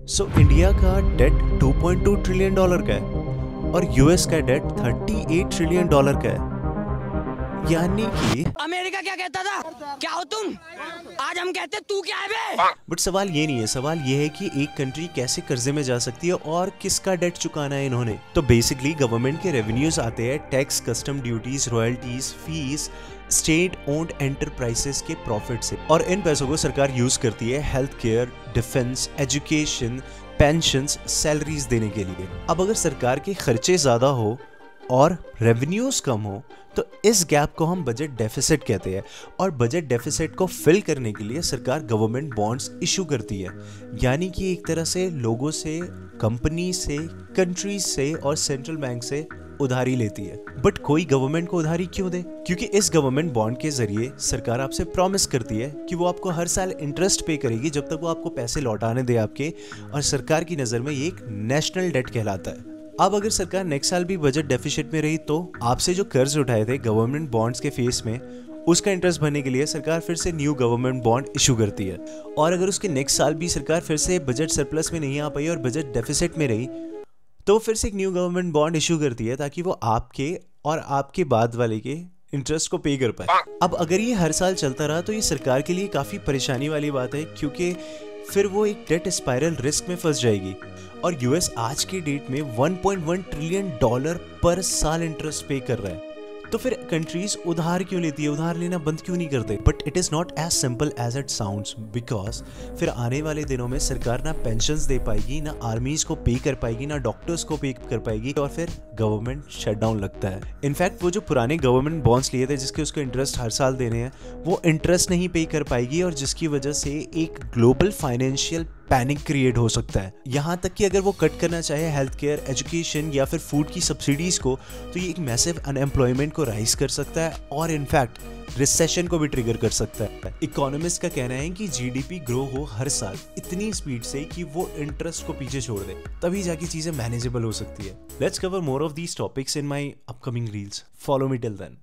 So India का date 2.2 trillion dollar का है और यूएस का डेट 38 ट्रिलियन डॉलर का है। यानी कि अमेरिका क्या कहता था, क्या हो तुम, आज हम कहते तू क्या है बे। बट सवाल ये नहीं है, सवाल ये है कि एक कंट्री कैसे कर्जे में जा सकती है और किसका डेट चुकाना है इन्होंने। तो बेसिकली गवर्नमेंट के रेवेन्यूज आते हैं tax, custom duties, royalties, fees, state owned enterprises के प्रॉफिट से, और इन पैसों को सरकार यूज करती है health care, defence, education, pensions, salaries देने के लिए। अब अगर सरकार के खर्चे ज्यादा हो और रेवेन्यूज कम हो तो इस गैप को हम बजट डेफिसिट कहते हैं, और बजट डेफिसिट को फिल करने के लिए सरकार गवर्नमेंट बॉन्ड्स इशू करती है। यानी कि एक तरह से लोगों से, कंपनी से, कंट्रीज से और सेंट्रल बैंक से उधारी लेती है। बट कोई गवर्नमेंट को उधारी क्यों दे? क्योंकि इस गवर्नमेंट बॉन्ड के जरिए सरकार आपसे प्रॉमिस करती है कि वो आपको हर साल इंटरेस्ट पे करेगी जब तक वो आपको पैसे लौटाने दे आपके, और सरकार की नजर में ये एक नेशनल डेट कहलाता है। अब अगर सरकार नेक्स्ट साल भी बजट डेफिसिट में रही तो आपसे जो कर्ज उठाए थे गवर्नमेंट बॉन्ड्स के फेस में, उसका इंटरेस्ट भरने के लिए सरकार फिर से न्यू गवर्नमेंट बॉन्ड इशू करती है। और अगर उसके नेक्स्ट साल भी सरकार फिर से बजट सरप्लस में नहीं आ पाई और बजट डेफिसिट में रही तो फिर से एक न्यू गवर्नमेंट बॉन्ड इशू करती है ताकि वो आपके और आपके बाद वाले के इंटरेस्ट को पे कर पाए। अब अगर ये हर साल चलता रहा तो ये सरकार के लिए काफी परेशानी वाली बात है, क्योंकि फिर वो एक डेट स्पाइरल रिस्क में फंस जाएगी। और यूएस आज के डेट में 1.1 ट्रिलियन डॉलर पर साल इंटरेस्ट पे कर रहा है। तो फिर कंट्रीज उधार क्यों लेती है, उधार लेना बंद क्यों नहीं करते? But it is not as simple as it sounds, because फिर आने वाले दिनों में सरकार ना पेंशन्स दे पाएगी, ना आर्मीज को पे कर पाएगी, ना डॉक्टर्स को पे कर पाएगी, और फिर गवर्नमेंट शटडाउन लगता है। इनफैक्ट वो जो पुराने गवर्नमेंट बॉन्ड्स लिए थे जिसके उसको इंटरेस्ट हर साल देने हैं, वो इंटरेस्ट नहीं पे कर पाएगी, और जिसकी वजह से एक ग्लोबल फाइनेंशियल पैनिक क्रिएट हो सकता है। यहाँ तक कि अगर वो कट करना चाहे हेल्थ केयर, एजुकेशन या फिर फूड की सब्सिडीज को, तो ये एक मैसिव अनएम्प्लॉयमेंट को राइज कर सकता है और इनफैक्ट रिसेशन को भी ट्रिगर कर सकता है। इकोनॉमिस्ट का कहना है कि जीडीपी ग्रो हो हर साल इतनी स्पीड से कि वो इंटरेस्ट को पीछे छोड़ दे, तभी जाके चीजें मैनेजेबल हो सकती है। Let's cover more of these topics in my upcoming reels. Follow me till then.